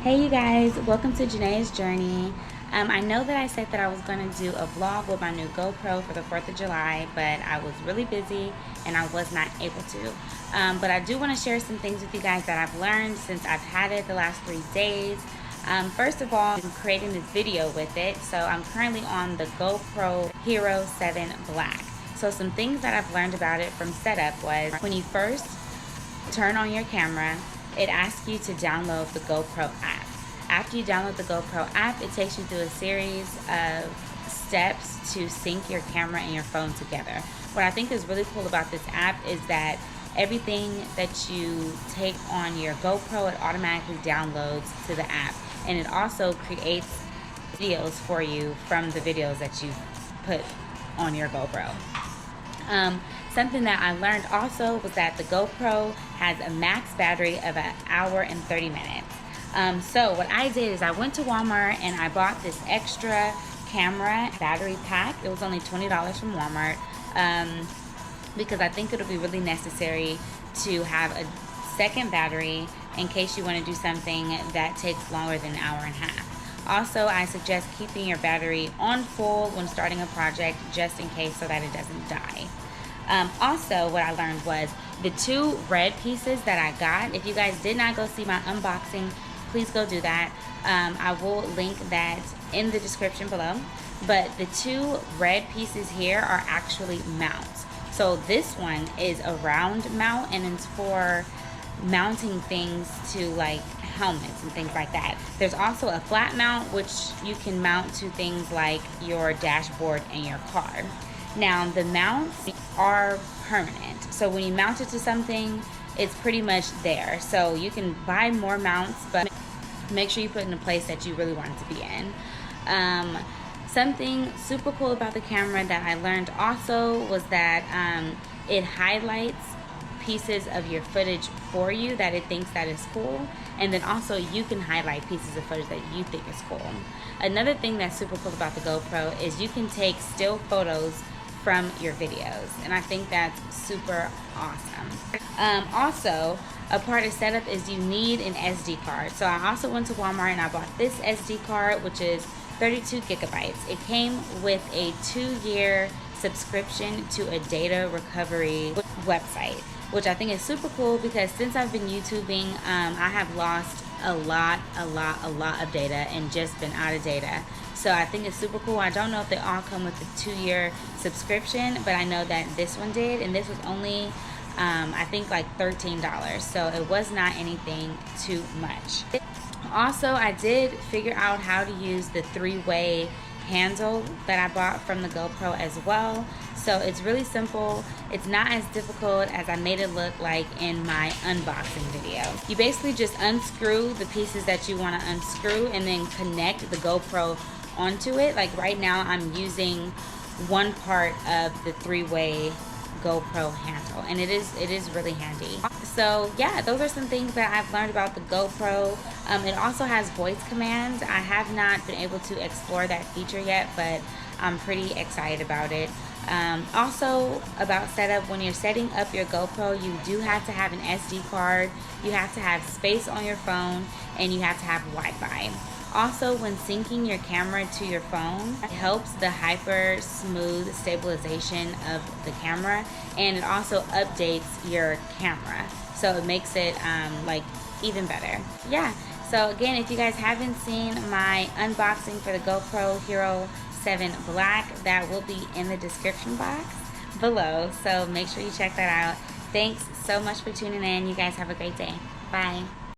Hey you guys, welcome to Janae's Journey. I know that I said that I was going to do a vlog with my new GoPro for the 4th of July, but I was really busy and I was not able to. But I do want to share some things with you guys that I've learned since I've had it the last 3 days. First of all, I'm creating this video with it. So I'm currently on the GoPro Hero 7 Black. So some things that I've learned about it from setup was when you first turn on your camera, it asks you to download the GoPro app. After you download the GoPro app, it takes you through a series of steps to sync your camera and your phone together. What I think is really cool about this app is that everything that you take on your GoPro, it automatically downloads to the app. And it also creates videos for you from the videos that you put on your GoPro. Something that I learned also was that the GoPro has a max battery of an hour and 30 minutes. So what I did is I went to Walmart and I bought this extra camera battery pack. It was only $20 from Walmart because I think it'll be really necessary to have a second battery in case you want to do something that takes longer than an hour and a half. Also, I suggest keeping your battery on full when starting a project just in case so that it doesn't die. Also, what I learned was the 2 red pieces that I got. If you guys did not go see my unboxing, please go do that. I will link that in the description below. But the 2 red pieces here are actually mounts. So this one is a round mount and it's for mounting things to like helmets and things like that. There's also a flat mount which you can mount to things like your dashboard in your car. Now the mounts are permanent, so when you mount it to something, it's pretty much there. So you can buy more mounts, but make sure you put it in a place that you really want it to be in. Something super cool about the camera that I learned also was that it highlights pieces of your footage for you that it thinks that is cool, and then also you can highlight pieces of footage that you think is cool. Another thing that's super cool about the GoPro is you can take still photos from your videos, and I think that's super awesome. Also, a part of setup is you need an SD card. So I also went to Walmart and I bought this SD card, which is 32 gigabytes. It came with a 2-year subscription to a data recovery website, which I think is super cool because since I've been YouTubing, I have lost a lot of data and just been out of data. So I think it's super cool. I don't know if they all come with a 2-year subscription, but I know that this one did, and this was only I think like $13, so it was not anything too much. Also, I did figure out how to use the 3-way handle that I bought from the GoPro as well. So it's really simple. It's not as difficult as I made it look like in my unboxing video. You basically just unscrew the pieces that you want to unscrew and then connect the GoPro onto it. Like right now I'm using one part of the 3-way GoPro handle, and it is really handy. So yeah, those are some things that I've learned about the GoPro. It also has voice commands. I have not been able to explore that feature yet, but I'm pretty excited about it. Also about setup, when you're setting up your GoPro, you do have to have an SD card, you have to have space on your phone, and you have to have Wi-Fi. Also, when syncing your camera to your phone, it helps the hyper smooth stabilization of the camera, and it also updates your camera, so it makes it like even better. Yeah, so again, if you guys haven't seen my unboxing for the GoPro Hero 7 Black, that will be in the description box below, so make sure you check that out. Thanks so much for tuning in. You guys have a great day. Bye.